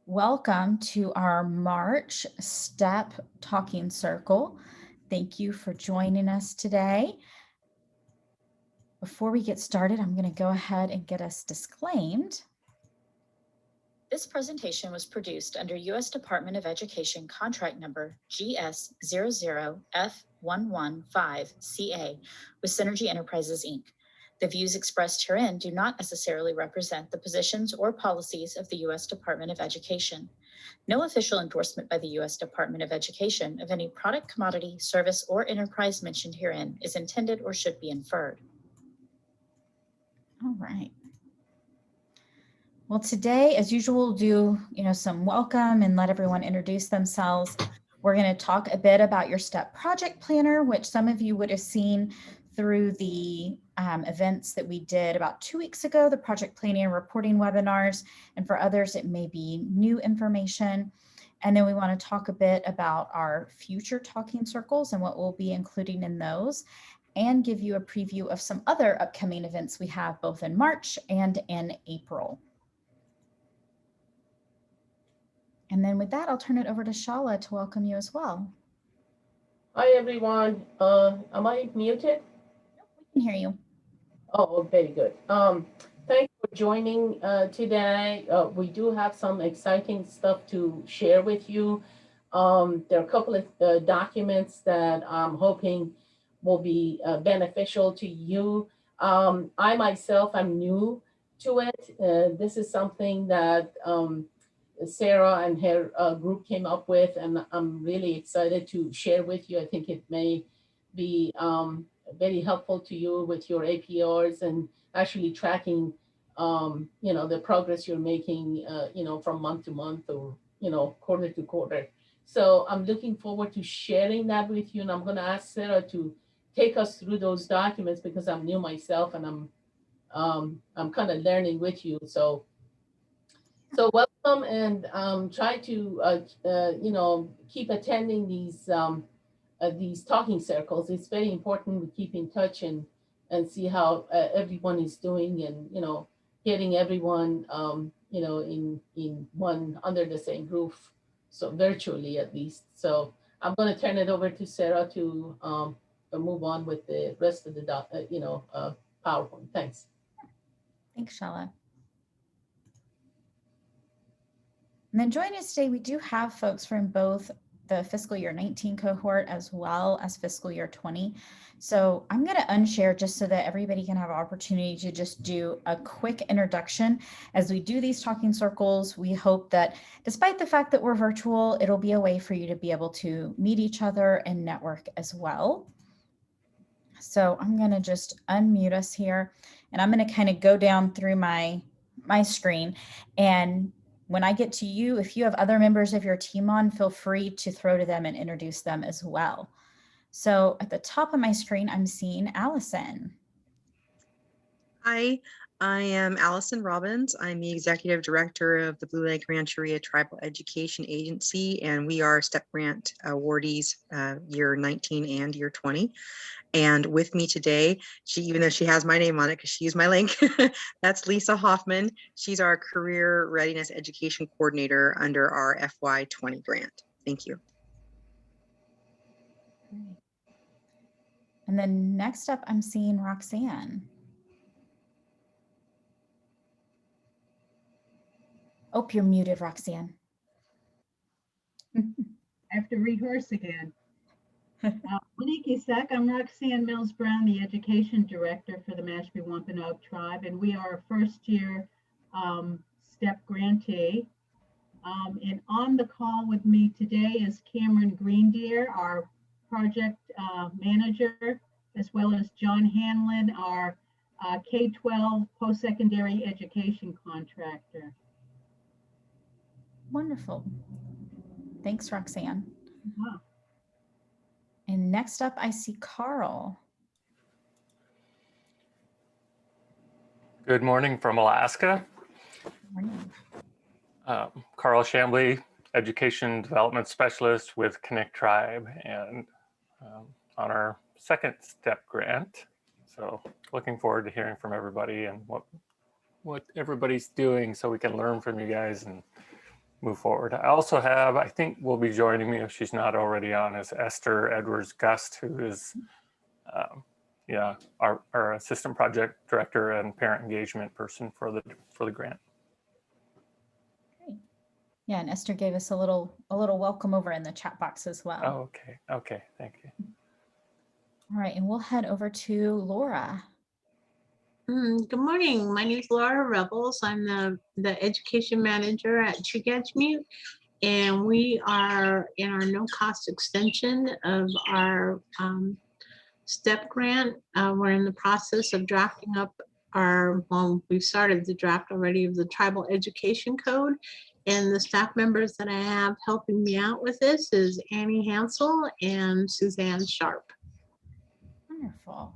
Welcome to our March STEP Talking Circle. Thank you for joining us today. Before we get started, I'm going to go ahead and get us disclaimed. This presentation was produced under U.S. Department of Education contract number GS00F115CA with Synergy Enterprises, Inc. The views expressed herein do not necessarily represent the positions or policies of the U.S. Department of Education. No official endorsement by the U.S. Department of Education of any product, commodity, service, or enterprise mentioned herein is intended or should be inferred. All right. Well, today, as usual, we'll do some welcome and let everyone introduce themselves. We're going to talk a bit about your STEP project planner, which some of you would have seen through the events that we did about 2 weeks ago, the project planning and reporting webinars, and for others, it may be new information. And then we want to talk a bit about our future talking circles and what we'll be including in those, and give you a preview of some other upcoming events we have both in March and in April. And then with that, I'll turn it over to Shala to welcome you as well. Hi, everyone. Am I muted? Nope, we can hear you. Oh, very good. Thanks for joining today. We do have some exciting stuff to share with you. There are a couple of documents that I'm hoping will be beneficial to you. I myself am new to it. This is something that Sarah and her group came up with, and I'm really excited to share with you. I think it may be very helpful to you with your APRs and actually tracking, the progress you're making, from month to month or, quarter to quarter. So I'm looking forward to sharing that with you, and I'm going to ask Sarah to take us through those documents because I'm new myself and I'm kind of learning with you. So welcome, and try to keep attending these talking circles. It's very important we keep in touch and see how everyone is doing, and getting everyone in one under the same roof, so virtually at least. So I'm going to turn it over to Sarah to move on with the rest of the PowerPoint. Thanks. Thanks, Shala. And then joining us today, we do have folks from both the fiscal year 19 cohort as well as fiscal year 20. So I'm going to unshare just so that everybody can have an opportunity to just do a quick introduction. As we do these talking circles, we hope that despite the fact that we're virtual, it'll be a way for you to be able to meet each other and network as well. So I'm going to just unmute us here, and I'm going to kind of go down through my screen, and when I get to you, if you have other members of your team on, feel free to throw to them and introduce them as well. So at the top of my screen, I'm seeing Allison. Hi, I am Allison Robbins. I'm the Executive Director of the Blue Lake Rancheria Tribal Education Agency, and we are STEP Grant awardees year 19 and year 20. And with me today, even though she has my name on it because she used my link, that's Lisa Hoffman. She's our Career Readiness Education Coordinator under our FY20 grant. Thank you. Great. And then next up, I'm seeing Roxanne. Oh, you're muted, Roxanne. I have to rehearse again. I'm Roxanne Mills Brown, the Education Director for the Mashpee Wampanoag Tribe, and we are a first-year STEP grantee. And on the call with me today is Cameron Greendeer, our project manager, as well as John Hanlon, our K-12 post-secondary education contractor. Wonderful. Thanks, Roxanne. Wow. And next up, I see Carl. Good morning from Alaska. Good morning. Carl Chambly, Education Development Specialist with Connect Tribe, and on our second STEP grant. So looking forward to hearing from everybody and what everybody's doing so we can learn from you guys and move forward. I also have, I think will be joining me if she's not already on, is Esther Edwards Gust, who is our assistant project director and parent engagement person for the grant. Great. Yeah, and Esther gave us a little welcome over in the chat box as well. Oh, okay, thank you. All right, and we'll head over to Laura. Good morning. My name is Laura Rebels. I'm the education manager at Chugachmute, and we are in our no-cost extension of our STEP grant. We're in the process of drafting up we've started the draft already of the Tribal Education Code, and the staff members that I have helping me out with this is Annie Hansel and Suzanne Sharp. Wonderful.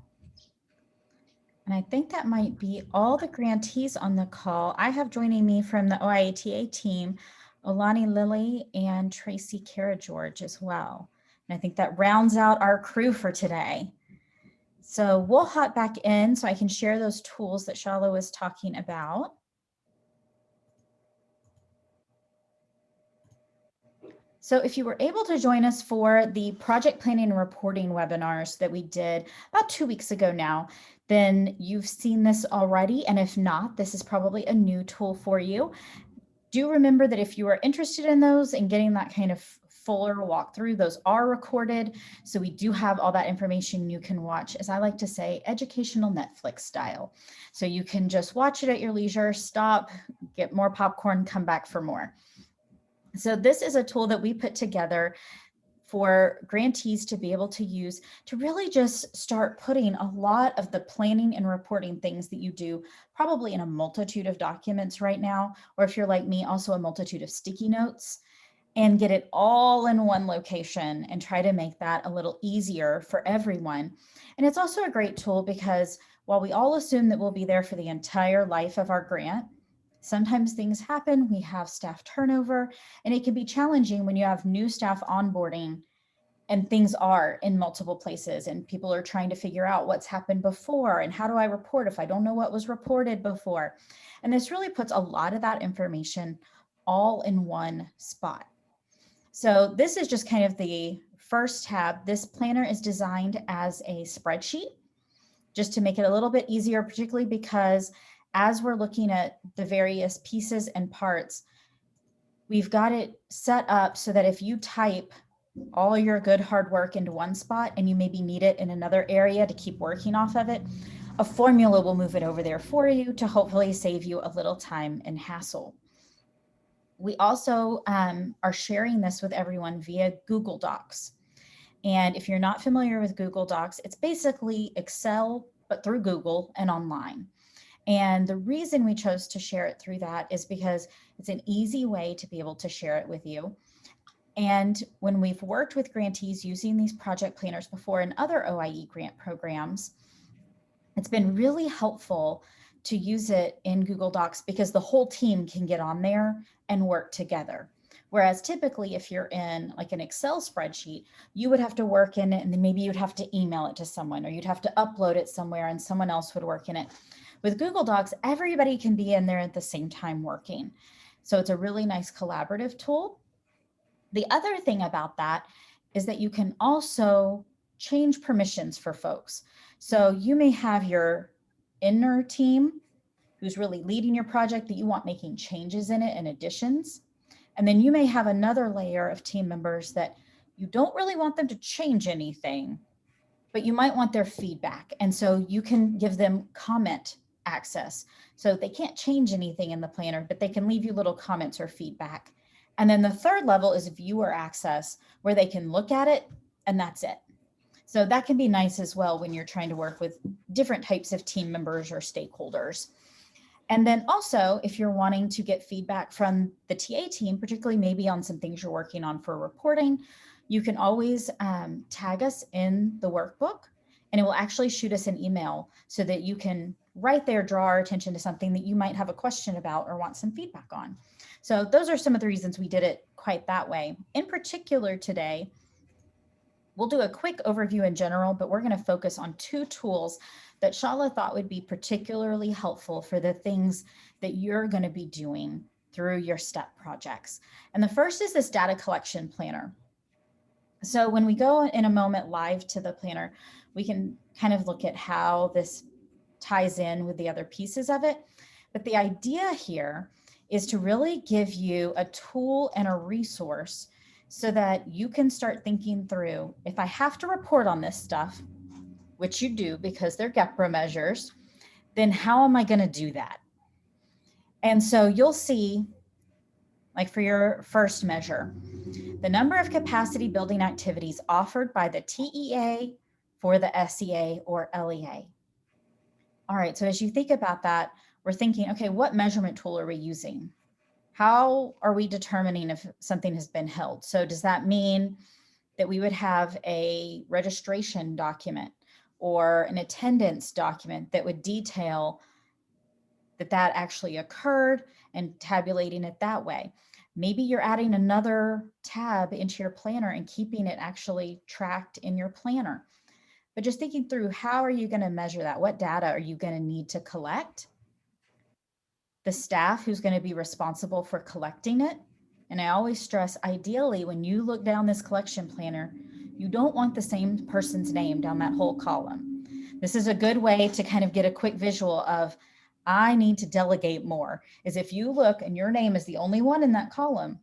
And I think that might be all the grantees on the call. I have joining me from the OIATA team, Olani Lilly and Tracy Cara George as well. And I think that rounds out our crew for today. So we'll hop back in so I can share those tools that Shala was talking about. So if you were able to join us for the project planning and reporting webinars that we did about 2 weeks ago now, then you've seen this already. And if not, this is probably a new tool for you. Do remember that if you are interested in those and getting that kind of fuller walkthrough, those are recorded. So we do have all that information you can watch, as I like to say, educational Netflix style. So you can just watch it at your leisure, stop, get more popcorn, come back for more. So this is a tool that we put together for grantees to be able to use to really just start putting a lot of the planning and reporting things that you do probably in a multitude of documents right now, or if you're like me, also a multitude of sticky notes, and get it all in one location and try to make that a little easier for everyone. And it's also a great tool because while we all assume that we'll be there for the entire life of our grant, sometimes things happen, we have staff turnover, and it can be challenging when you have new staff onboarding and things are in multiple places and people are trying to figure out what's happened before and how do I report if I don't know what was reported before. And this really puts a lot of that information all in one spot. So this is just kind of the first tab. This planner is designed as a spreadsheet just to make it a little bit easier, particularly because as we're looking at the various pieces and parts, we've got it set up so that if you type all your good hard work into one spot and you maybe need it in another area to keep working off of it, a formula will move it over there for you to hopefully save you a little time and hassle. We also are sharing this with everyone via Google Docs. And if you're not familiar with Google Docs, it's basically Excel, but through Google and online. And the reason we chose to share it through that is because it's an easy way to be able to share it with you. And when we've worked with grantees using these project planners before in other OIE grant programs, it's been really helpful to use it in Google Docs because the whole team can get on there and work together. Whereas typically if you're in like an Excel spreadsheet, you would have to work in it and then maybe you'd have to email it to someone or you'd have to upload it somewhere and someone else would work in it. With Google Docs, everybody can be in there at the same time working. So it's a really nice collaborative tool. The other thing about that is that you can also change permissions for folks. So you may have your inner team who's really leading your project that you want making changes in it and additions. And then you may have another layer of team members that you don't really want them to change anything, but you might want their feedback. And so you can give them comment access. So they can't change anything in the planner, but they can leave you little comments or feedback. And then the third level is viewer access, where they can look at it and that's it. So that can be nice as well when you're trying to work with different types of team members or stakeholders. And then also, if you're wanting to get feedback from the TA team, particularly maybe on some things you're working on for reporting, you can always tag us in the workbook and it will actually shoot us an email so that you can right there draw our attention to something that you might have a question about or want some feedback on. So those are some of the reasons we did it quite that way. In particular today, we'll do a quick overview in general, but we're going to focus on two tools that Shala thought would be particularly helpful for the things that you're going to be doing through your STEP projects. And the first is this data collection planner. So when we go in a moment live to the planner, we can kind of look at how this ties in with the other pieces of it. But the idea here is to really give you a tool and a resource so that you can start thinking through, if I have to report on this stuff, which you do because they're GEPRA measures, then how am I going to do that? And so you'll see, like for your first measure, the number of capacity building activities offered by the TEA for the SEA or LEA. All right, so as you think about that, we're thinking, okay, what measurement tool are we using? How are we determining if something has been held? So does that mean that we would have a registration document or an attendance document that would detail that that actually occurred and tabulating it that way? Maybe you're adding another tab into your planner and keeping it actually tracked in your planner. But just thinking through, how are you going to measure that? What data are you going to need to collect? The staff who's going to be responsible for collecting it. And I always stress, ideally, when you look down this collection planner, you don't want the same person's name down that whole column. This is a good way to kind of get a quick visual of, I need to delegate more, is if you look and your name is the only one in that column,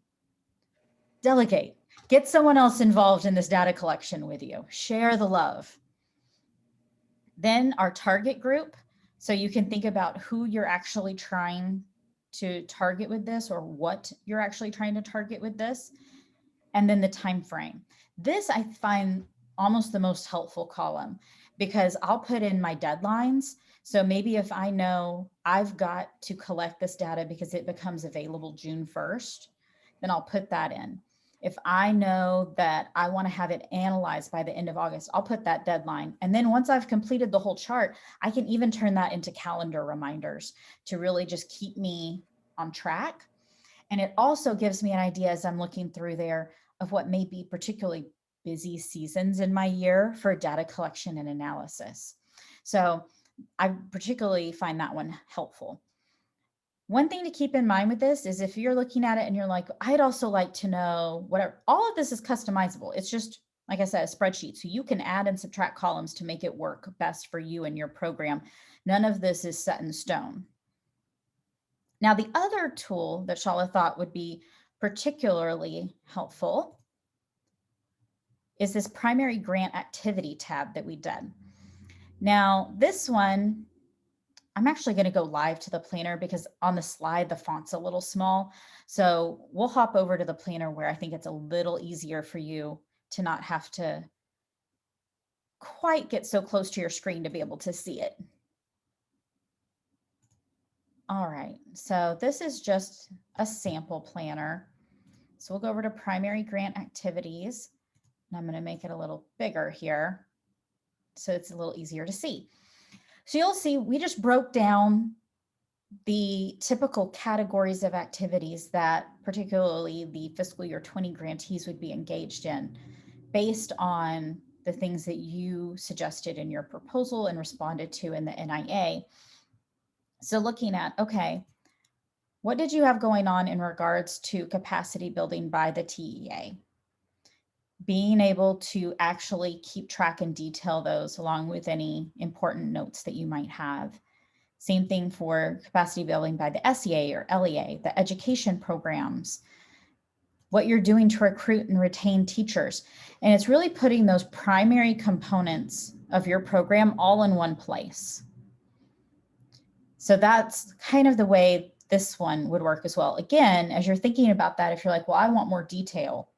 delegate. Get someone else involved in this data collection with you. Share the love. Then our target group. So you can think about who you're actually trying to target with this or what you're actually trying to target with this. And then the time frame. This I find almost the most helpful column because I'll put in my deadlines. So maybe if I know I've got to collect this data because it becomes available June 1st, then I'll put that in. If I know that I want to have it analyzed by the end of August, I'll put that deadline. And then once I've completed the whole chart, I can even turn that into calendar reminders to really just keep me on track. And it also gives me an idea as I'm looking through there of what may be particularly busy seasons in my year for data collection and analysis. So I particularly find that one helpful. One thing to keep in mind with this is if you're looking at it and you're like, I'd also like to know whatever, all of this is customizable. It's just, like I said, a spreadsheet. So you can add and subtract columns to make it work best for you and your program. None of this is set in stone. Now, the other tool that Shala thought would be particularly helpful is this primary grant activity tab that we did. Now, this one, I'm actually going to go live to the planner because on the slide, the font's a little small. So we'll hop over to the planner where I think it's a little easier for you to not have to quite get so close to your screen to be able to see it. All right, so this is just a sample planner. So we'll go over to primary grant activities, and I'm going to make it a little bigger here so it's a little easier to see. So you'll see we just broke down the typical categories of activities that particularly the fiscal year 20 grantees would be engaged in based on the things that you suggested in your proposal and responded to in the NIA. So looking at, okay, what did you have going on in regards to capacity building by the TEA? Being able to actually keep track and detail those along with any important notes that you might have. Same thing for capacity building by the SEA or LEA, the education programs, what you're doing to recruit and retain teachers. And it's really putting those primary components of your program all in one place. So that's kind of the way this one would work as well. Again, as you're thinking about that, if you're like, well, I want more detail,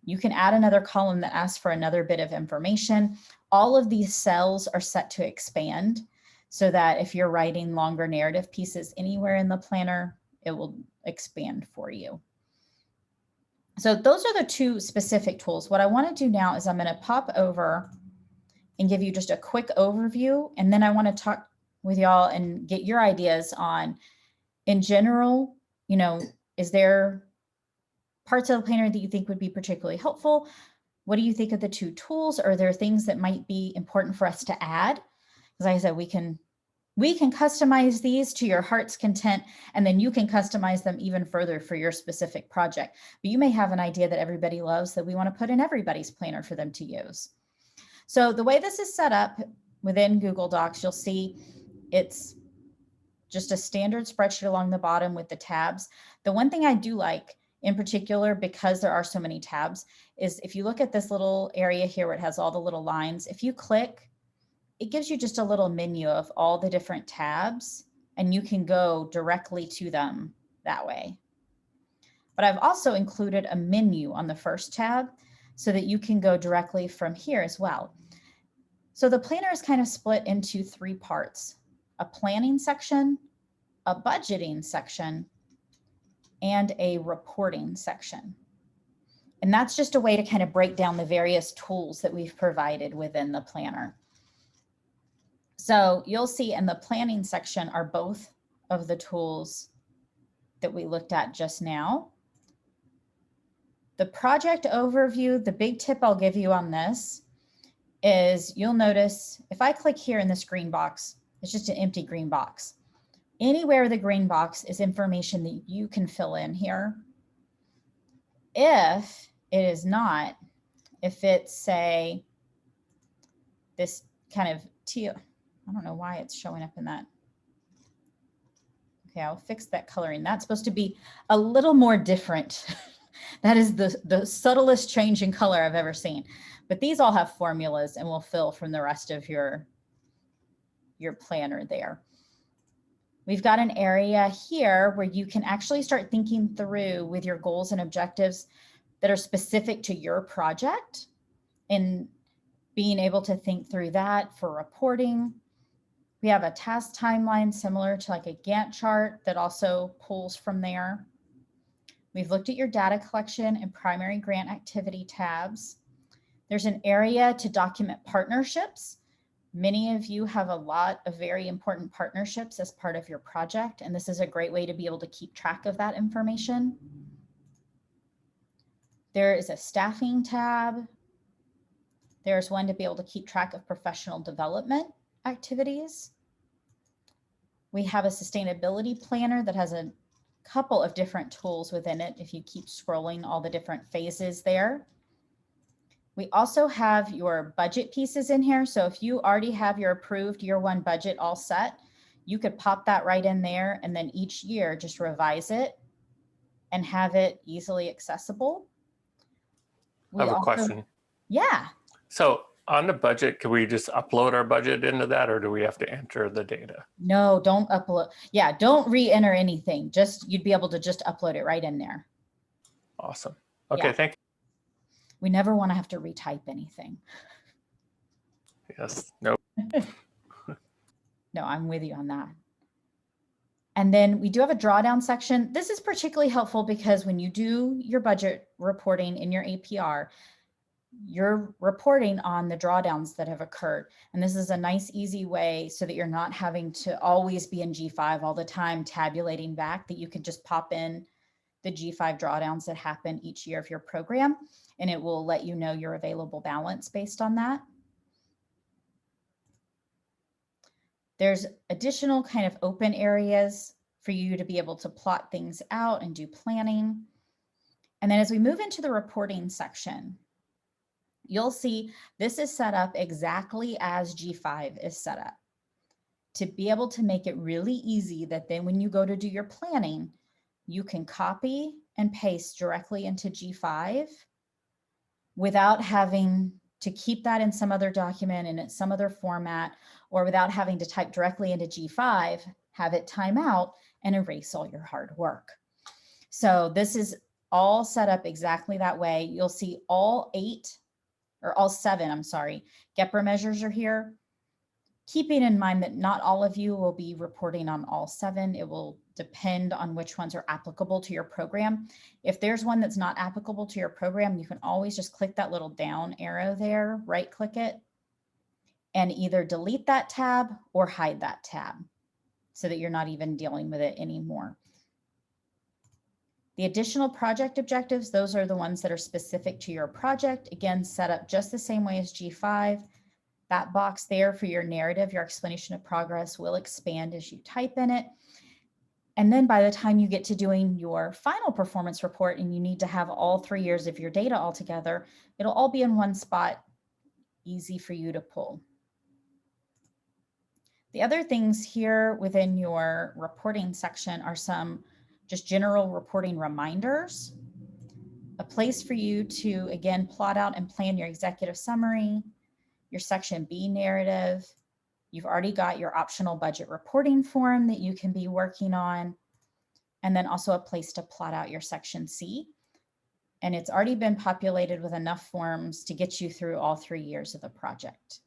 you can add another column that asks for another bit of information. All of these cells are set to expand so that if you're writing longer narrative pieces anywhere in the planner, it will expand for you. So those are the two specific tools. What I want to do now is I'm going to pop over and give you just a quick overview. And then I want to talk with y'all and get your ideas on, in general, you know, is there parts of the planner that you think would be particularly helpful? What do you think of the two tools? Are there things that might be important for us to add? Because like I said, we can We can customize these to your heart's content, and then you can customize them even further for your specific project. But you may have an idea that everybody loves that we want to put in everybody's planner for them to use. So the way this is set up within Google Docs, you'll see it's just a standard spreadsheet along the bottom with the tabs. The one thing I do like in particular, because there are so many tabs, is if you look at this little area here where it has all the little lines, if you click, it gives you just a little menu of all the different tabs, and you can go directly to them that way. But I've also included a menu on the first tab so that you can go directly from here as well. So the planner is kind of split into 3 parts: a planning section, a budgeting section, and a reporting section. And that's just a way to kind of break down the various tools that we've provided within the planner. So you'll see in the planning section are both of the tools that we looked at just now. The project overview, the big tip I'll give you on this is you'll notice if I click here in this green box, it's just an empty green box. Anywhere the green box is information that you can fill in here. If it is not, if it's say this kind of teal, I don't know why it's showing up in that. Okay, I'll fix that coloring. That's supposed to be a little more different. That is the subtlest change in color I've ever seen. But these all have formulas and will fill from the rest of your planner there. We've got an area here where you can actually start thinking through with your goals and objectives that are specific to your project, and being able to think through that for reporting. We have a task timeline similar to like a Gantt chart that also pulls from there. We've looked at your data collection and primary grant activity tabs. There's an area to document partnerships. Many of you have a lot of very important partnerships as part of your project, and this is a great way to be able to keep track of that information. There is a staffing tab. There's one to be able to keep track of professional development activities. We have a sustainability planner that has a couple of different tools within it if you keep scrolling all the different phases there. We also have your budget pieces in here. So if you already have your approved year 1 budget all set, you could pop that right in there and then each year just revise it and have it easily accessible. I have a question. Yeah. So on the budget, can we just upload our budget into that, or do we have to enter the data? No, don't upload. Yeah, don't re-enter anything. Just you'd be able to just upload it right in there. Awesome. Okay, Yeah. thank you. We never want to have to retype anything. Yes, no. No, I'm with you on that. And then we do have a drawdown section. This is particularly helpful because when you do your budget reporting in your APR, you're reporting on the drawdowns that have occurred. And this is a nice, easy way so that you're not having to always be in G5 all the time tabulating back, that you can just pop in the G5 drawdowns that happen each year of your program, and it will let you know your available balance based on that. There's additional kind of open areas for you to be able to plot things out and do planning. And then as we move into the reporting section, you'll see this is set up exactly as G5 is set up, to be able to make it really easy that then when you go to do your planning, you can copy and paste directly into G5 without having to keep that in some other document and in some other format, or without having to type directly into G5, have it time out and erase all your hard work. So this is all set up exactly that way. You'll see all 7, I'm sorry, GEPRA measures are here. Keeping in mind that not all of you will be reporting on all 7. It will depend on which ones are applicable to your program. If there's one that's not applicable to your program, you can always just click that little down arrow there, right click it, and either delete that tab or hide that tab so that you're not even dealing with it anymore. The additional project objectives, those are the ones that are specific to your project. Again, set up just the same way as G5. That box there for your narrative, your explanation of progress, will expand as you type in it. And then by the time you get to doing your final performance report and you need to have all 3 years of your data all together, it'll all be in one spot, easy for you to pull. The other things here within your reporting section are some just general reporting reminders, a place for you to, again, plot out and plan your executive summary, your section B narrative. You've already got your optional budget reporting form that you can be working on, and then also a place to plot out your section C. And it's already been populated with enough forms to get you through all 3 years of the project.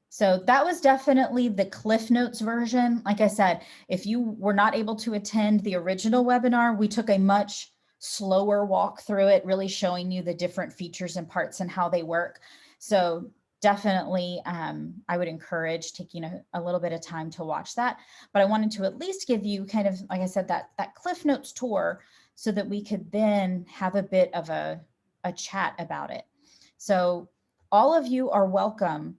So that was definitely the Cliff Notes version. Like I said, if you were not able to attend the original webinar, we took a much slower walk through it, really showing you the different features and parts and how they work. So definitely, I would encourage taking a little bit of time to watch that. But I wanted to at least give you kind of, like I said, that Cliff Notes tour so that we could then have a bit of a chat about it. So all of you are welcome,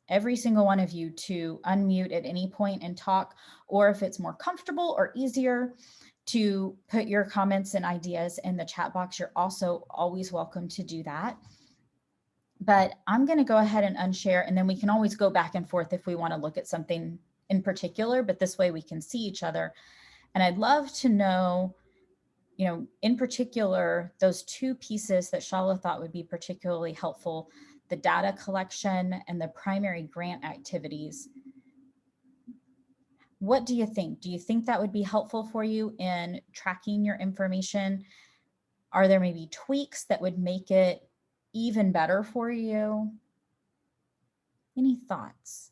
every single one of you, to unmute at any point and talk, or if it's more comfortable or easier to put your comments and ideas in the chat box, you're also always welcome to do that. But I'm going to go ahead and unshare, and then we can always go back and forth if we want to look at something in particular, but this way we can see each other. And I'd love to know, in particular, those 2 pieces that Shala thought would be particularly helpful, the data collection and the primary grant activities. What do you think? Do you think that would be helpful for you in tracking your information? Are there maybe tweaks that would make it even better for you? Any thoughts?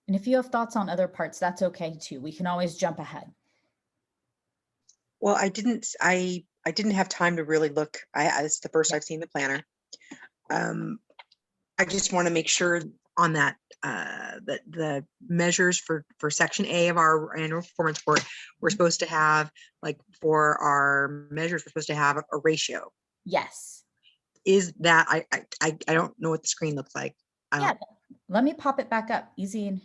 And if you have thoughts on other parts, that's okay too. We can always jump ahead. Well, I didn't have time to really look. It's the first I've seen the planner. I just want to make sure on that that the measures for section A of our annual performance report, we're supposed to have, like, for our measures, we're supposed to have a ratio. Yes. Is that, I don't know what the screen looks like. Yeah, let me pop it back up. Easy.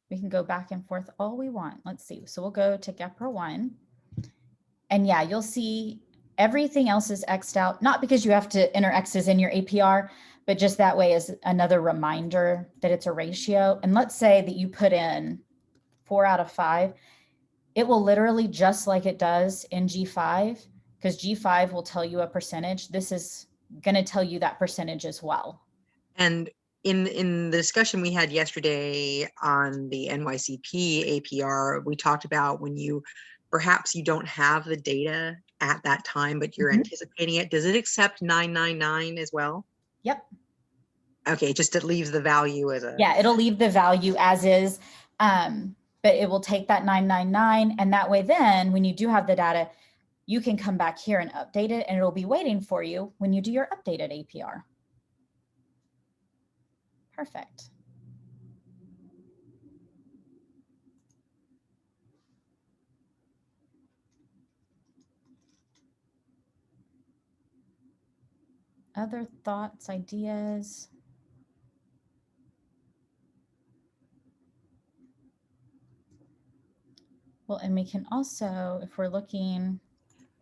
We can go back and forth all we want. Let's see. So we'll go to GEPRA 1. And yeah, you'll see everything else is X'd out, not because you have to enter X's in your APR, but just that way is another reminder that it's a ratio. And let's say that you put in 4 out of 5. It will literally, just like it does in G5, because G5 will tell you a percentage. This is going to tell you that percentage as well. And in the discussion we had yesterday on the NYCP APR, we talked about when perhaps you don't have the data at that time, but you're anticipating it. Does it accept 999 as well? Yep. Okay, just it leaves the value as a... Yeah, it'll leave the value as is, but it will take that 999, and that way then when you do have the data, you can come back here and update it, and it'll be waiting for you when you do your updated APR. Perfect. Other thoughts, ideas? Well, and we can also, if we're looking,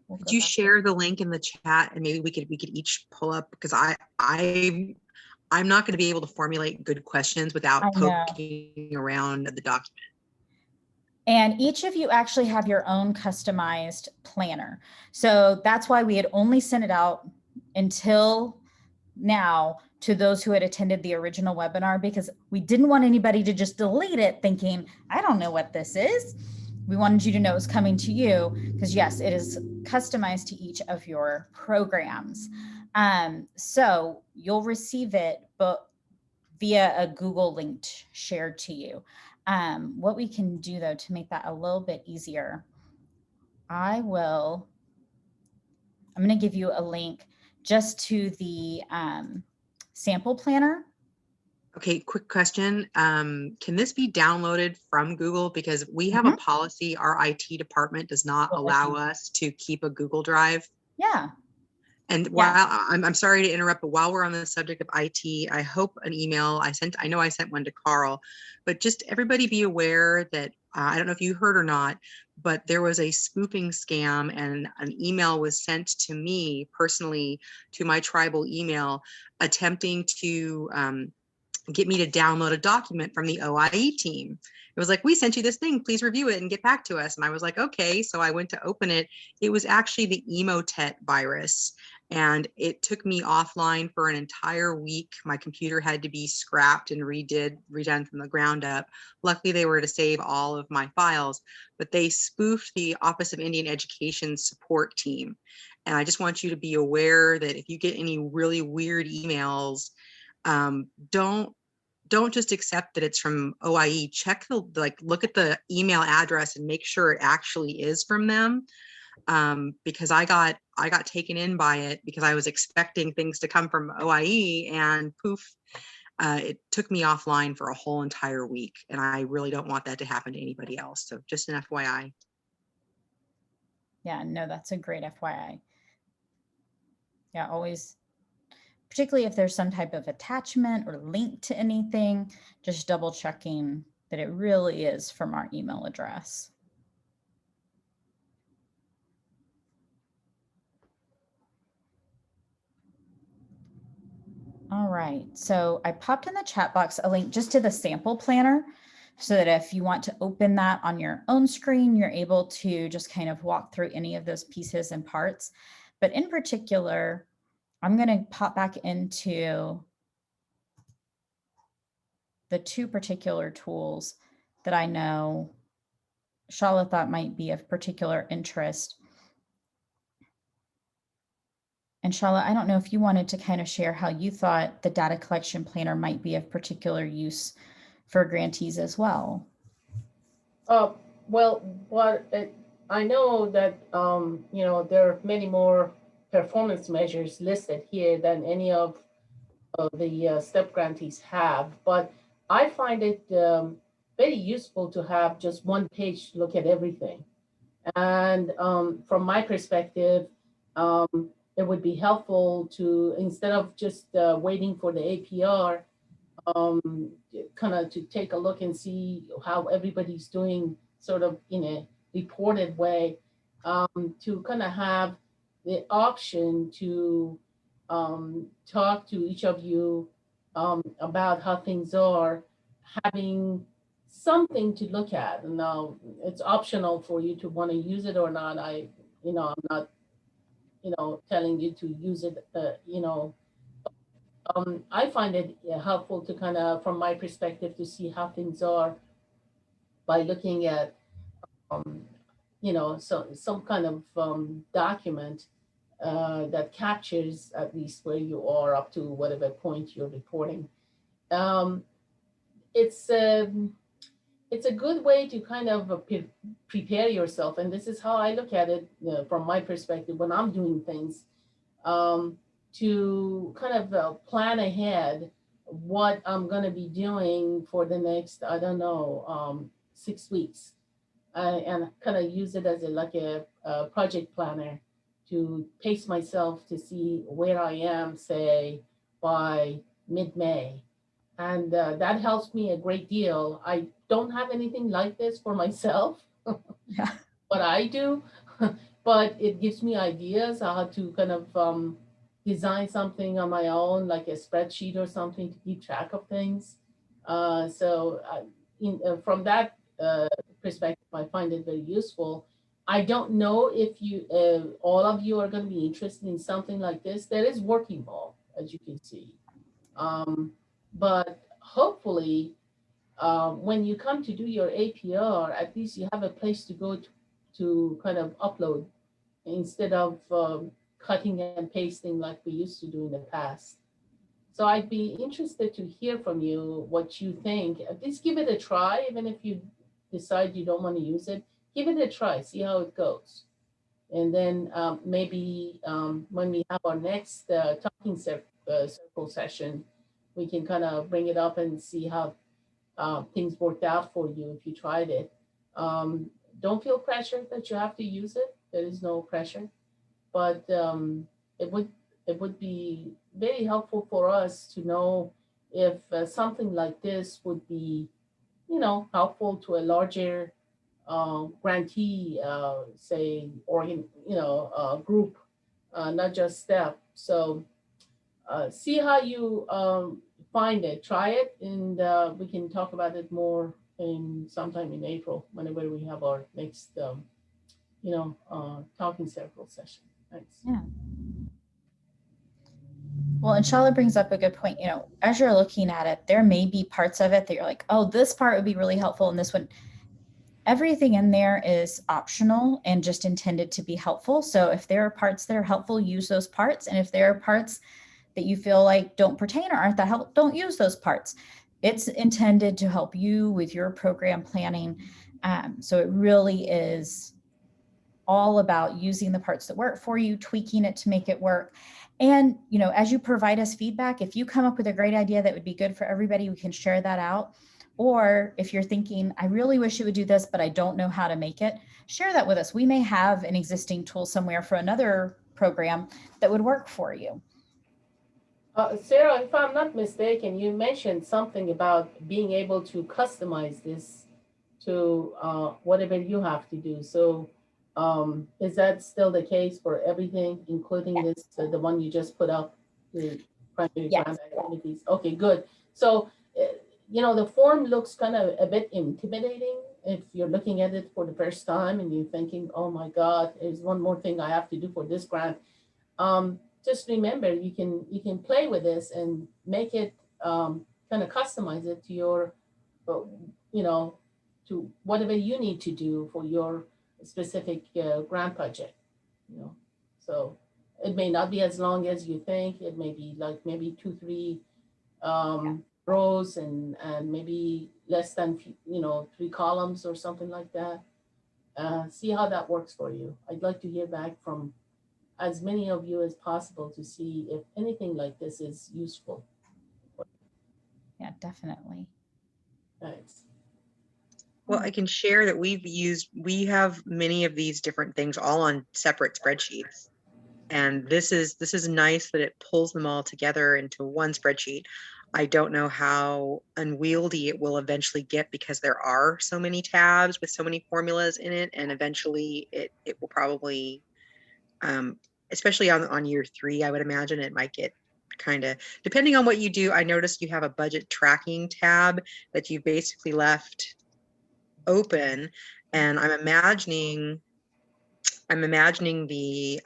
could you share the link in the chat, and maybe we could each pull up, because I'm not going to be able to formulate good questions without poking around the document. And each of you actually have your own customized planner. So that's why we had only sent it out until now to those who had attended the original webinar, because we didn't want anybody to just delete it thinking, I don't know what this is. We wanted you to know it was coming to you, because yes, it is customized to each of your programs. So you'll receive it, but via a Google link shared to you. What we can do though, to make that a little bit easier, I'm going to give you a link just to the sample planner. Okay, quick question. Can this be downloaded from Google? Because we have a policy, our IT department does not Oh, I allow see. us to keep a Google Drive. Yeah. And Yeah. while I'm sorry to interrupt, but while we're on the subject of IT, I hope an email I know I sent one to Carl, but just everybody be aware that I don't know if you heard or not, but there was a spoofing scam and an email was sent to me personally to my tribal email attempting to get me to download a document from the OIE team. It was like, we sent you this thing, please review it and get back to us. And I was like, okay. So I went to open it. It was actually the Emotet virus. And it took me offline for an entire week. My computer had to be scrapped and redone from the ground up. Luckily, they were to save all of my files, but they spoofed the Office of Indian Education support team. And I just want you to be aware that if you get any really weird emails, don't just accept that it's from OIE. Check look at the email address and make sure it actually is from them. Because I got taken in by it because I was expecting things to come from OIE and poof, it took me offline for a whole entire week. And I really don't want that to happen to anybody else. So just an FYI. Yeah, no, that's a great FYI. Yeah, always, particularly if there's some type of attachment or link to anything, just double checking that it really is from our email address. All right, so I popped in the chat box a link just to the sample planner so that if you want to open that on your own screen, you're able to just kind of walk through any of those pieces and parts. But in particular, I'm going to pop back into the two particular tools that I know Shala thought might be of particular interest. And Shala, I don't know if you wanted to kind of share how you thought the data collection planner might be of particular use for grantees as well. Well, I know that there are many more performance measures listed here than any of the STEP grantees have, but I find it very useful to have just one page to look at everything. And from my perspective, it would be helpful to, instead of just waiting for the APR, kind of to take a look and see how everybody's doing sort of in a reported way, to kind of have the option to talk to each of you about how things are, having something to look at. Now, it's optional for you to want to use it or not. I'm not, telling you to use it, I find it helpful to kind of, from my perspective, to see how things are by looking at, um, some kind of document that captures at least where you are up to whatever point you're reporting. Um, it's it's a good way to kind of prepare yourself, and this is how I look at it from my perspective when I'm doing things. Um, to kind of plan ahead what I'm going to be doing for the next, I don't know, 6 weeks, and kind of use it as a project planner to pace myself to see where I am, say, by mid-May. And that helps me a great deal. I don't have anything like this for myself, Yeah. what I do, but it gives me ideas how to kind of design something on my own, like a spreadsheet or something to keep track of things. From that perspective, I find it very useful. I don't know if all of you are going to be interested in something like this. There is working ball, as you can see. But hopefully, when you come to do your APR, at least you have a place to go to kind of upload instead of cutting and pasting like we used to do in the past. So I'd be interested to hear from you what you think. At least give it a try, even if you decide you don't want to use it. Give it a try, see how it goes. And then maybe when we have our next circle session, we can kind of bring it up and see how things worked out for you if you tried it. Don't feel pressure that you have to use it. There is no pressure, but it would it would be very helpful for us to know if something like this would be, helpful to a larger grantee, say, group, not just STEP. So see how you find it, try it, and we can talk about it more in sometime in April, whenever we have our next, talking circle session. Thanks. Yeah. Well, and Shala brings up a good point. As you're looking at it, there may be parts of it that you're like, oh, this part would be really helpful, and this one. Everything in there is optional and just intended to be helpful. So if there are parts that are helpful, use those parts. And if there are parts that you feel like don't pertain or aren't that helpful, don't use those parts. It's intended to help you with your program planning. So it really is all about using the parts that work for you, tweaking it to make it work. And, as you provide us feedback, if you come up with a great idea that would be good for everybody, we can share that out. Or if you're thinking, I really wish it would do this, but I don't know how to make it, share that with us. We may have an existing tool somewhere for another program that would work for you. Sarah, if I'm not mistaken, you mentioned something about being able to customize this to whatever you have to do. So is that still the case for everything, including this, the one you just put up, the primary Yes. grant activities? Okay, good. So, the form looks kind of a bit intimidating if you're looking at it for the first time and you're thinking, oh my God, there's one more thing I have to do for this grant. Just remember, you can play with this and make it kind of customize it to your, to whatever you need to do for your specific grant project. So it may not be as long as you think. It may be like maybe 2-3 rows and maybe less than 3 columns or something like that. See how that works for you. I'd like to hear back from as many of you as possible to see if anything like this is useful. Yeah, definitely. Thanks. Well, I can share that we have many of these different things all on separate spreadsheets. And this is nice that it pulls them all together into one spreadsheet. I don't know how unwieldy it will eventually get because there are so many tabs with so many formulas in it. And eventually it will probably, especially on year 3, I would imagine it might get kind of, depending on what you do. I noticed you have a budget tracking tab that you basically left open, and I'm imagining the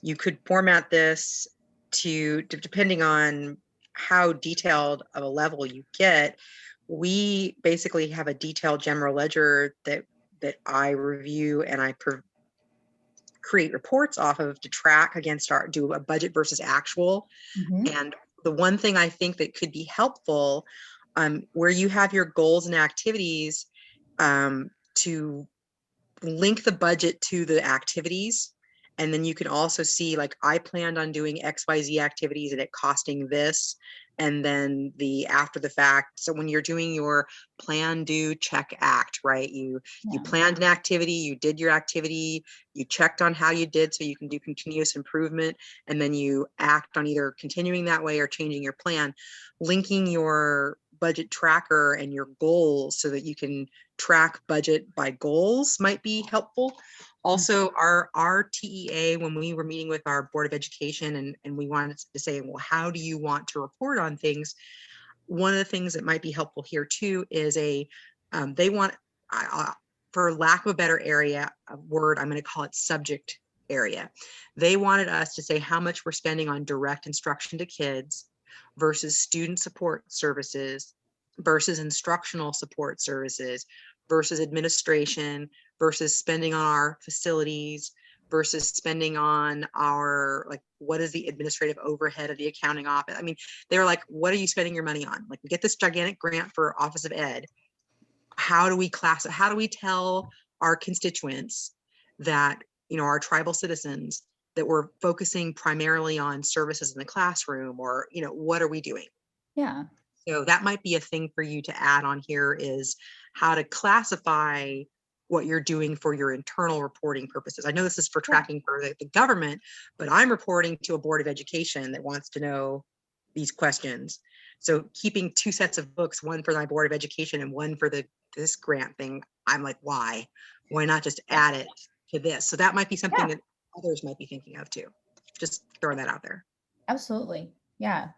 you could format this to depending on how detailed of a level you get. We basically have a detailed general ledger that I review and I create reports off of to track against do a budget versus actual. Mm-hmm. And the one thing I think that could be helpful, where you have your goals and activities, to link the budget to the activities. And then you can also see, like, I planned on doing XYZ activities and it costing this. And then the after the fact. So when you're doing your plan, do, check, act, right? You planned an activity, you did your activity, you checked on how you did so you can do continuous improvement. And then you act on either continuing that way or changing your plan. Linking your budget tracker and your goals so that you can track budget by goals might be helpful. Also, our TEA, when we were meeting with our Board of Education and we wanted to say, well, how do you want to report on things? One of the things that might be helpful here too is they want, for lack of a better word, I'm going to call it subject area. They wanted us to say how much we're spending on direct instruction to kids versus student support services versus instructional support services versus administration versus spending on our facilities versus spending on our, like, what is the administrative overhead of the accounting office? I mean, they were like, what are you spending your money on? Like, we get this gigantic grant for Office of Ed. How do we tell our constituents that, our tribal citizens, that we're focusing primarily on services in the classroom, or, what are we doing? Yeah. So that might be a thing for you to add on here, is how to classify what you're doing for your internal reporting purposes. I know this is for tracking for the government, but I'm reporting to a board of education that wants to know these questions. So keeping two sets of books, one for my board of education and one for this grant thing, I'm like, why? Why not just add it to this? So that might be something that others might be thinking of too. Just throwing that out there. Absolutely. Yeah.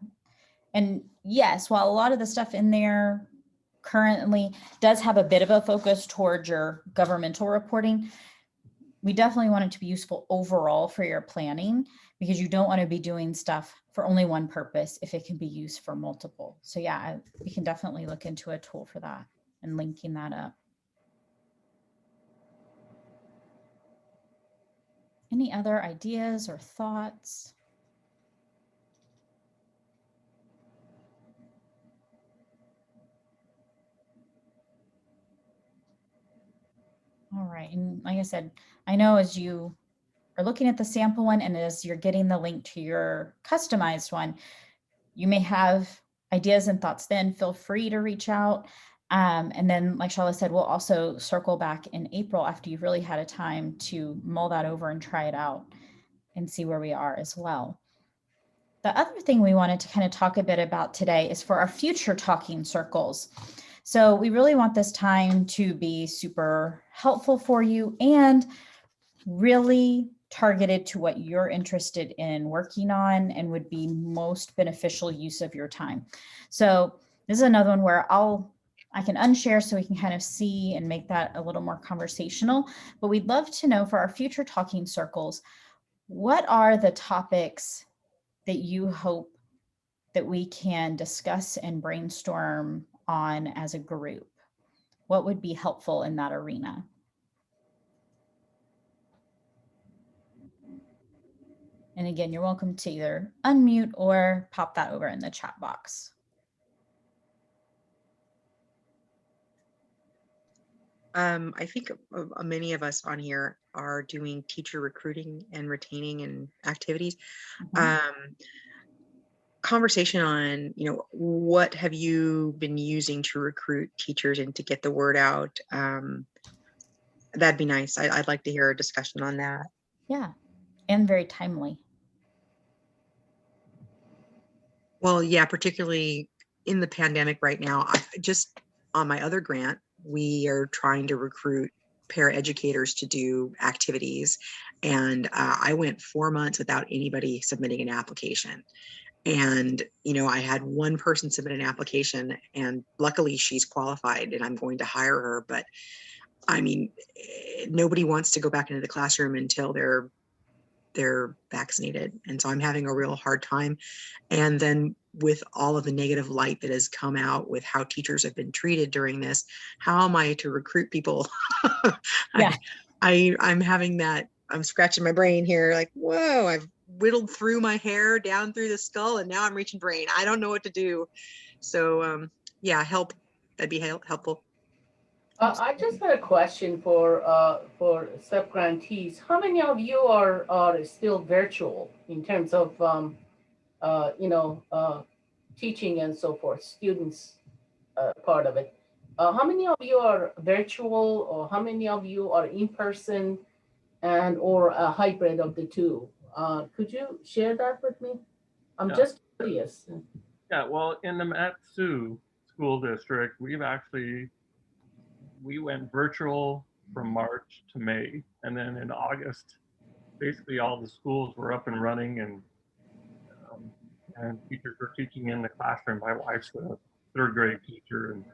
And yes, while a lot of the stuff in there currently does have a bit of a focus towards your governmental reporting, we definitely want it to be useful overall for your planning, because you don't want to be doing stuff for only one purpose if it can be used for multiple. So yeah, we can definitely look into a tool for that and linking that up. Any other ideas or thoughts? All right. And like I said, I know as you are looking at the sample one and as you're getting the link to your customized one, you may have ideas and thoughts then. Feel free to reach out. And then, like Charlotte said, we'll also circle back in April after you've really had a time to mull that over and try it out and see where we are as well. The other thing we wanted to kind of talk a bit about today is for our future talking circles. So we really want this time to be super helpful for you and really targeted to what you're interested in working on and would be most beneficial use of your time. So this is another one where I can unshare so we can kind of see and make that a little more conversational. But we'd love to know for our future talking circles, what are the topics that you hope that we can discuss and brainstorm on as a group? What would be helpful in that arena? And again, you're welcome to either unmute or pop that over in the chat box. I think many of us on here are doing teacher recruiting and retaining and activities. Conversation on, what have you been using to recruit teachers and to get the word out? That'd be nice. I'd like to hear a discussion on that. Yeah, and very timely. Well, yeah, particularly in the pandemic right now. Just on my other grant, we are trying to recruit paraeducators to do activities. And I went 4 months without anybody submitting an application. And, I had one person submit an application, and luckily she's qualified and I'm going to hire her. But I mean, nobody wants to go back into the classroom until they're vaccinated. And so I'm having a real hard time. And then with all of the negative light that has come out with how teachers have been treated during this, how am I to recruit people? Yeah. I'm having that, I'm scratching my brain here, like, whoa, I've whittled through my hair down through the skull and now I'm reaching brain. I don't know what to do. So yeah, help. That'd be helpful. I just had a question for STEP grantees. How many of you are still virtual in terms of teaching and so forth, students part of it? How many of you are virtual, or how many of you are in person, and or a hybrid of the two? Could you share that with me? I'm just curious. Yeah, well, in the Matsu School District, we went virtual from March to May, and then in August, basically all the schools were up and running, and teachers were teaching in the classroom. My wife's a third grade teacher, and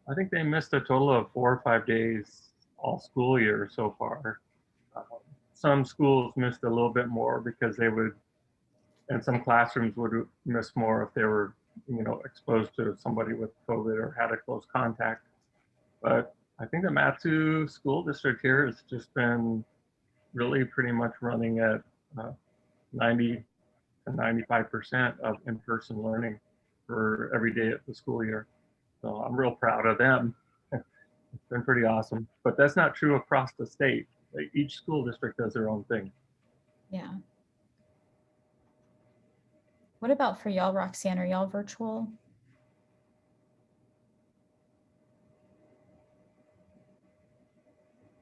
I think they missed a total of 4 or 5 days all school year so far. Some schools missed a little bit more because and some classrooms would miss more if they were, exposed to somebody with COVID or had a close contact. But I think the Matsu School District here has just been really pretty much running at 90 to 95% of in-person learning for every day of the school year. So I'm real proud of them. It's been pretty awesome. But that's not true across the state. Each school district does their own thing. Yeah. What about for y'all, Roxanne? Are y'all virtual?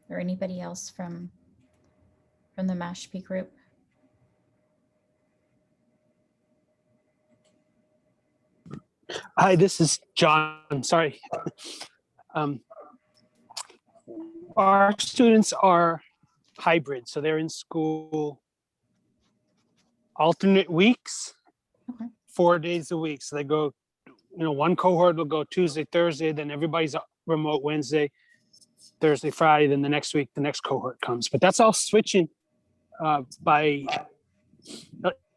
Or anybody else from the Mashpee group? Hi, this is John. I'm sorry. Um, our students are hybrid, so they're in school alternate weeks, Okay. 4 days a week. So they go, one cohort will go Tuesday, Thursday, then everybody's remote Wednesday, Thursday, Friday, then the next week, the next cohort comes. But that's all switching by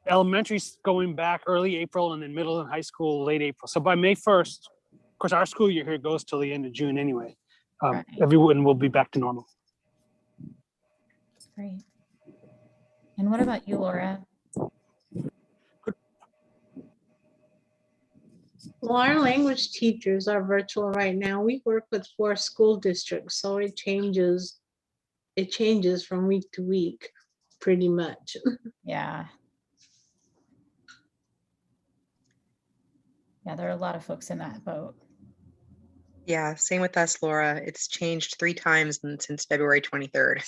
elementary's going back early April, and then middle and high school late April. So by May 1st, of course, our school year here goes till the end of June anyway. Right. Everyone will be back to normal. Great. And what about you, Laura? Well, our language teachers are virtual right now. We work with 4 school districts, so it changes from week to week, pretty much. Yeah. Yeah, there are a lot of folks in that boat. Yeah, same with us, Laura. It's changed 3 times since February 23rd.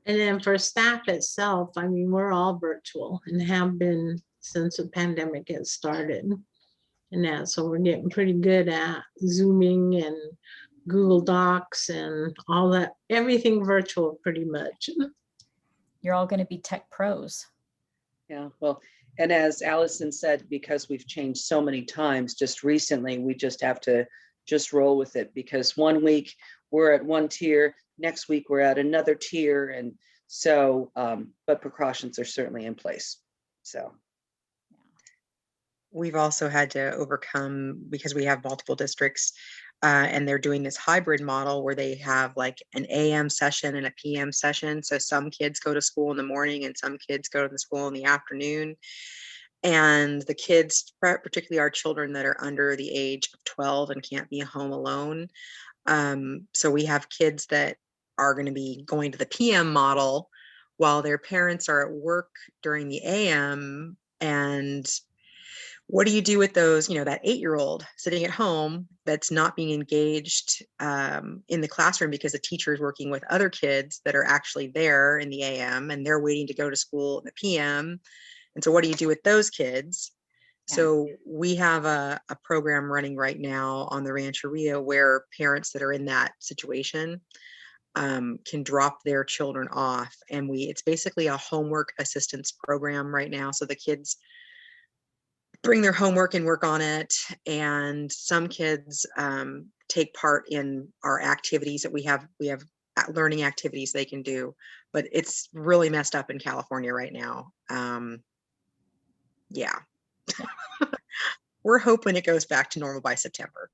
And then for staff itself, I mean, we're all virtual and have been since the pandemic has started. And that, so we're getting pretty good at Zooming and Google Docs and all that, everything virtual pretty much. You're all going to be tech pros. Yeah, well, and as Allison said, because we've changed so many times just recently, we just have to just roll with it, because one week we're at one tier, next week we're at another tier. And so, but precautions are certainly in place. So. We've also had to overcome, because we have multiple districts, and they're doing this hybrid model where they have like an AM session and a PM session. So some kids go to school in the morning and some kids go to school in the afternoon. And the kids, particularly our children that are under the age of 12 and can't be home alone. So we have kids that are going to be going to the PM model while their parents are at work during the AM. And what do you do with those, that 8-year-old sitting at home that's not being engaged in the classroom because the teacher is working with other kids that are actually there in the AM and they're waiting to go to school in the PM? And so what do you do with those kids? Yeah. So we have a program running right now on the Rancheria where parents that are in that situation can drop their children off. And it's basically a homework assistance program right now. So the kids bring their homework and work on it. And some kids take part in our activities that we have learning activities they can do, but it's really messed up in California right now. Yeah. We're hoping it goes back to normal by September.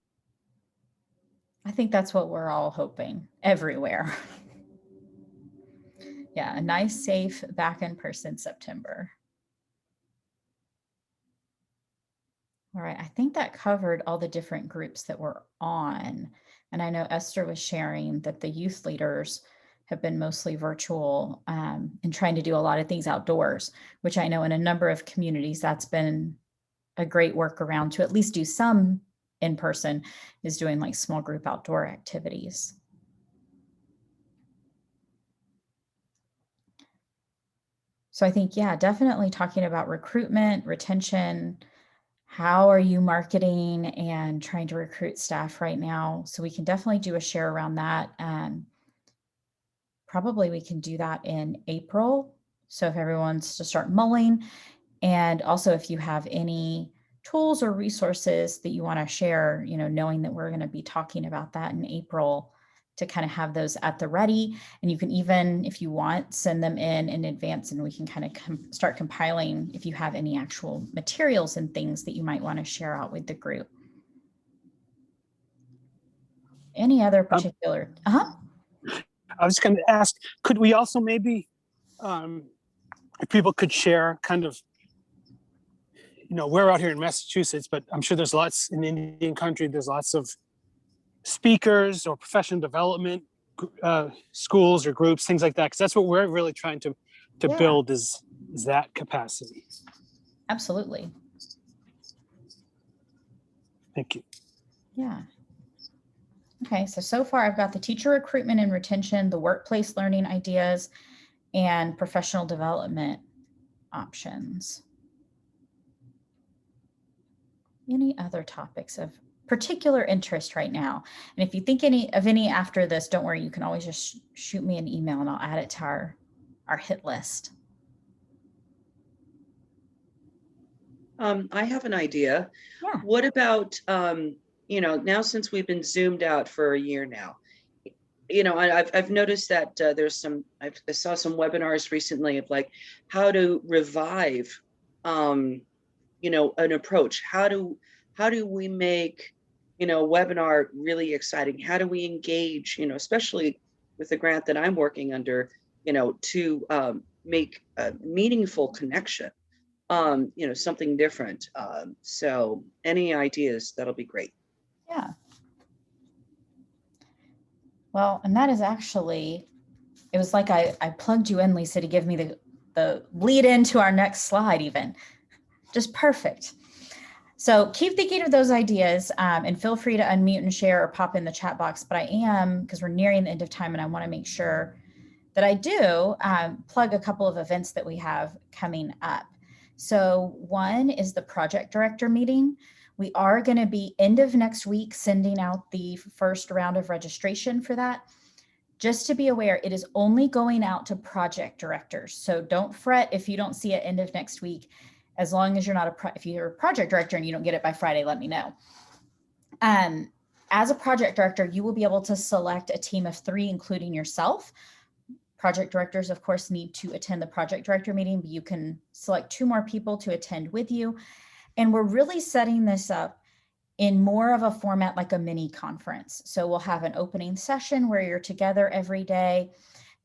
I think that's what we're all hoping everywhere. Yeah, a nice, safe back in person September. All right, I think that covered all the different groups that we're on. And I know Esther was sharing that the youth leaders have been mostly virtual and trying to do a lot of things outdoors, which I know in a number of communities, that's been a great workaround to at least do some in person, is doing like small group outdoor activities. So I think, yeah, definitely talking about recruitment, retention. How are you marketing and trying to recruit staff right now? So we can definitely do a share around that. Probably we can do that in April. So if everyone's to start mulling, and also if you have any tools or resources that you want to share, knowing that we're going to be talking about that in April, to kind of have those at the ready. And you can even, if you want, send them in advance, and we can kind of start compiling if you have any actual materials and things that you might want to share out with the group. Any other particular? I was going to ask, could we also maybe, if people could share kind of, we're out here in Massachusetts, but I'm sure there's lots in Indian country, there's lots of speakers or professional development schools or groups, things like that, because that's what we're really trying to Yeah. build is that capacity. Absolutely. Thank you. Yeah. Okay, so far I've got the teacher recruitment and retention, the workplace learning ideas, and professional development options. Any other topics of particular interest right now? And if you think of any after this, don't worry, you can always just shoot me an email and I'll add it to our hit list. I have an idea. Yeah. What about, now since we've been zoomed out for a year now, I've noticed that there's I saw some webinars recently of like how to revive, an approach. How do we make, webinar really exciting? How do we engage, especially with the grant that I'm working under, to make a meaningful connection, something different. So any ideas, that'll be great. Yeah. Well, and that is actually, it was like I plugged you in, Lisa, to give me the lead into our next slide even. Just perfect. So keep thinking of those ideas and feel free to unmute and share or pop in the chat box. But I am, because we're nearing the end of time and I want to make sure that I do plug a couple of events that we have coming up. So one is the project director meeting. We are going to be end of next week sending out the first round of registration for that. Just to be aware, it is only going out to project directors. So don't fret if you don't see it end of next week. As long as you're not if you're a project director and you don't get it by Friday, let me know. As a project director, you will be able to select a team of 3, including yourself. Project directors, of course, need to attend the project director meeting, but you can select 2 more people to attend with you. And we're really setting this up in more of a format like a mini conference. So we'll have an opening session where you're together every day.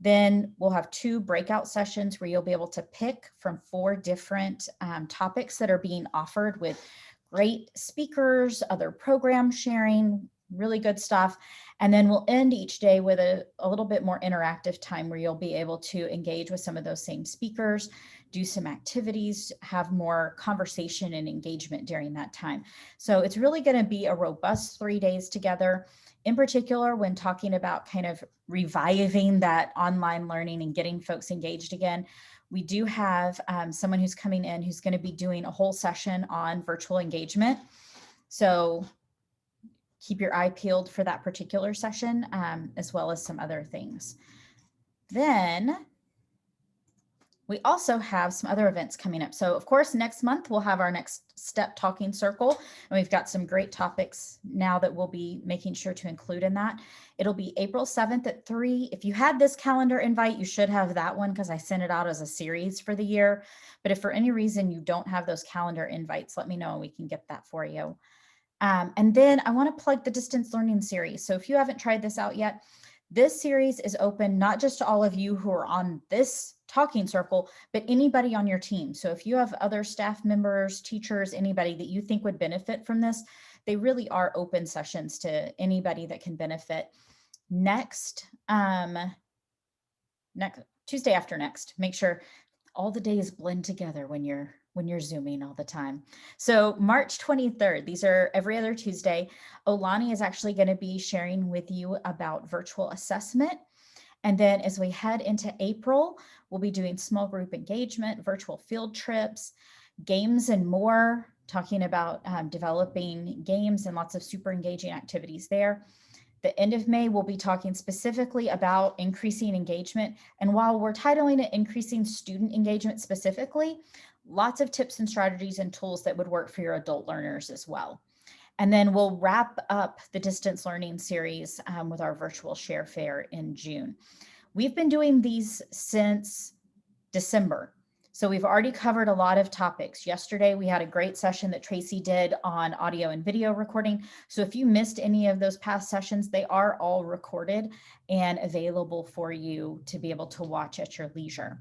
Then we'll have 2 breakout sessions where you'll be able to pick from 4 different topics that are being offered with great speakers, other program sharing, really good stuff. And then we'll end each day with a little bit more interactive time where you'll be able to engage with some of those same speakers, do some activities, have more conversation and engagement during that time. So it's really going to be a robust 3 days together. In particular, when talking about kind of reviving that online learning and getting folks engaged again, we do have someone who's coming in who's going to be doing a whole session on virtual engagement. So keep your eye peeled for that particular session, as well as some other things. Then we also have some other events coming up. So of course, next month we'll have our next step talking circle, and we've got some great topics now that we'll be making sure to include in that. It'll be April 7th at 3. If you had this calendar invite, you should have that one because I sent it out as a series for the year. But if for any reason you don't have those calendar invites, let me know and we can get that for you. And then I want to plug the distance learning series. So if you haven't tried this out yet, this series is open not just to all of you who are on this talking circle, but anybody on your team. So if you have other staff members, teachers, anybody that you think would benefit from this, they really are open sessions to anybody that can benefit. Next Tuesday after next, make sure all the days blend together when you're Zooming all the time. So March 23rd, these are every other Tuesday. Olani is actually going to be sharing with you about virtual assessment. And then as we head into April, we'll be doing small group engagement, virtual field trips, games and more, talking about developing games and lots of super engaging activities there. The end of May, we'll be talking specifically about increasing engagement. And while we're titling it Increasing Student Engagement specifically, lots of tips and strategies and tools that would work for your adult learners as well. And then we'll wrap up the distance learning series with our virtual share fair in June. We've been doing these since December. So we've already covered a lot of topics. Yesterday, we had a great session that Tracy did on audio and video recording. So if you missed any of those past sessions, they are all recorded and available for you to be able to watch at your leisure.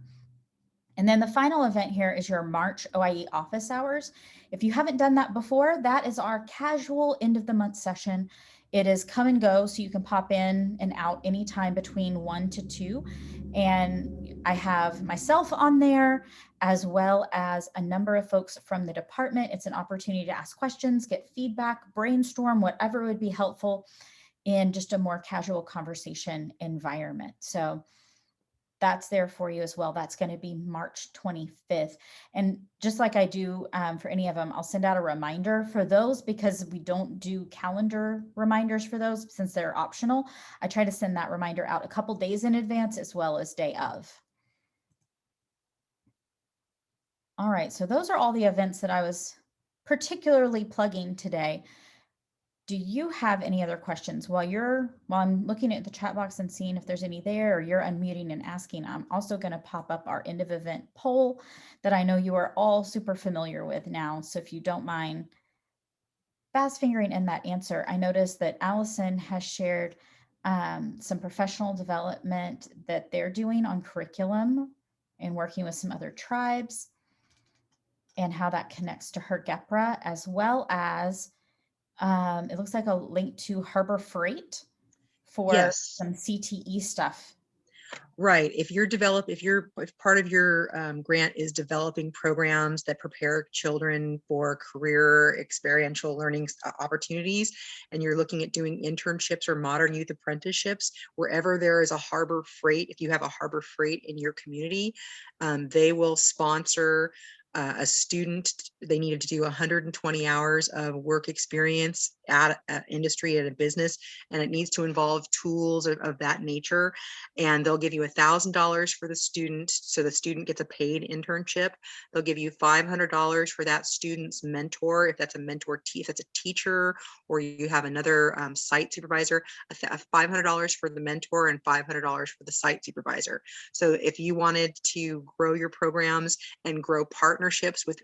And then the final event here is your March OIE office hours. If you haven't done that before, that is our casual end of the month session. It is come and go, so you can pop in and out anytime between 1 to 2. And I have myself on there, as well as a number of folks from the department. It's an opportunity to ask questions, get feedback, brainstorm, whatever would be helpful in just a more casual conversation environment. So that's there for you as well. That's going to be March 25th. And just like I do for any of them, I'll send out a reminder for those, because we don't do calendar reminders for those since they're optional. I try to send that reminder out a couple days in advance as well as day of. All right, so those are all the events that I was particularly plugging today. Do you have any other questions while I'm looking at the chat box and seeing if there's any there, or you're unmuting and asking? I'm also going to pop up our end of event poll that I know you are all super familiar with now. So if you don't mind fast fingering in that answer, I noticed that Allison has shared some professional development that they're doing on curriculum and working with some other tribes, and how that connects to her GEPRA, as well as it looks like a link to Harbor Freight for Yes. some CTE stuff. Right. If part of your grant is developing programs that prepare children for career experiential learning opportunities, and you're looking at doing internships or modern youth apprenticeships, wherever there is a Harbor Freight, if you have a Harbor Freight in your community, they will sponsor a student. They needed to do 120 hours of work experience at an industry, at a business, and it needs to involve tools of that nature. And they'll give you $1,000 for the student, so the student gets a paid internship. They'll give you $500 for that student's mentor, if that's a mentor, if that's a teacher, or you have another site supervisor. $500 for the mentor and $500 for the site supervisor. So if you wanted to grow your programs and grow partnerships with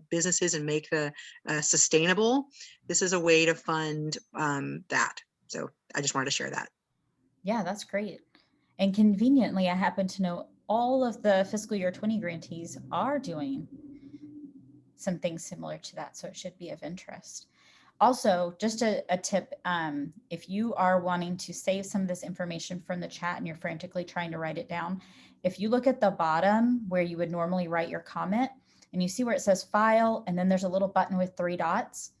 businesses and make the sustainable, this is a way to fund that. So I just wanted to share that. Yeah, that's great. And conveniently, I happen to know all of the fiscal year 20 grantees are doing some things similar to that, so it should be of interest. Also, just a tip, if you are wanting to save some of this information from the chat and you're frantically trying to write it down, if you look at the bottom where you would normally write your comment, and you see where it says file, and then there's a little button with 3 dots.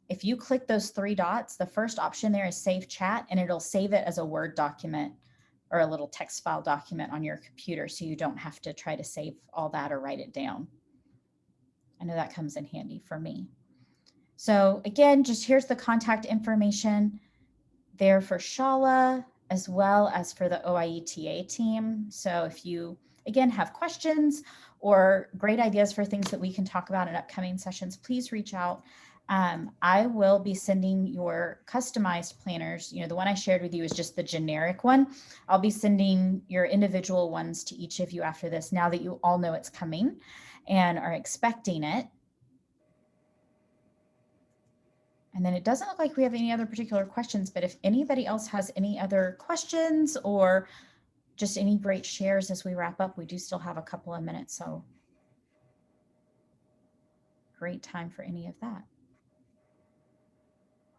If you click those 3 dots, the first option there is save chat, and it'll save it as a Word document or a little text file document on your computer, so you don't have to try to save all that or write it down. I know that comes in handy for me. So again, just here's the contact information there for Shala, as well as for the OIETA team. So if you, again, have questions or great ideas for things that we can talk about in upcoming sessions, please reach out. I will be sending your customized planners. You know, the one I shared with you is just the generic one. I'll be sending your individual ones to each of you after this, now that you all know it's coming and are expecting it. And then it doesn't look like we have any other particular questions, but if anybody else has any other questions or just any great shares as we wrap up, we do still have a couple of minutes. So great time for any of that.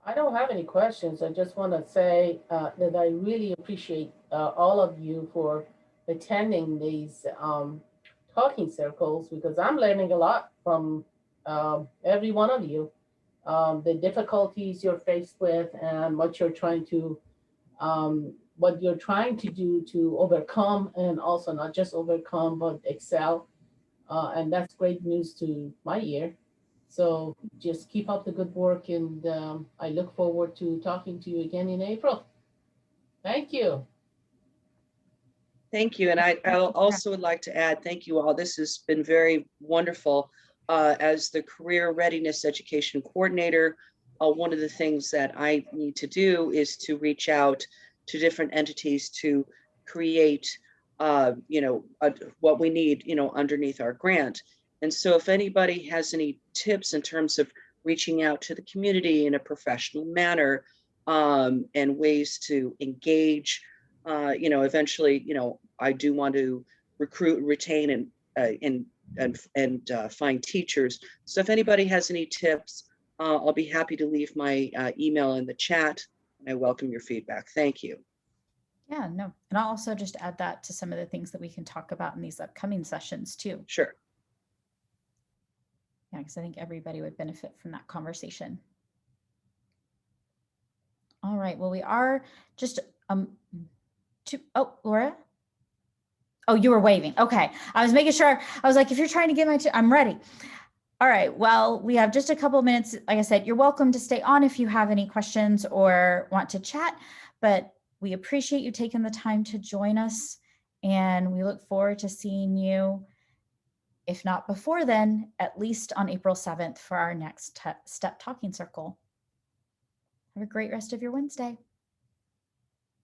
I don't have any questions. I just want to say that I really appreciate all of you for attending these talking circles, because I'm learning a lot from every one of you. The difficulties you're faced with and what you're trying to do to overcome, and also not just overcome but excel. And that's great news to my ear. So just keep up the good work, and I look forward to talking to you again in April. Thank you. Thank you. And I also would like to add, thank you all. This has been very wonderful. As the Career Readiness Education Coordinator, one of the things that I need to do is to reach out to different entities to create, what we need, underneath our grant. And so if anybody has any tips in terms of reaching out to the community in a professional manner, and ways to engage, eventually, I do want to recruit, retain, and find teachers. So if anybody has any tips, I'll be happy to leave my email in the chat. I welcome your feedback. Thank you. Yeah, no. And I'll also just add that to some of the things that we can talk about in these upcoming sessions too. Sure. Yeah, because I think everybody would benefit from that conversation. All right. Well, we are just oh, Laura. Oh, you were waving. Okay. I was making sure. I was like, if you're trying to get I'm ready. All right. Well, we have just a couple of minutes. Like I said, you're welcome to stay on if you have any questions or want to chat, but we appreciate you taking the time to join us, and we look forward to seeing you, if not before then, at least on April 7th for our next STEP Talking Circle. Have a great rest of your Wednesday.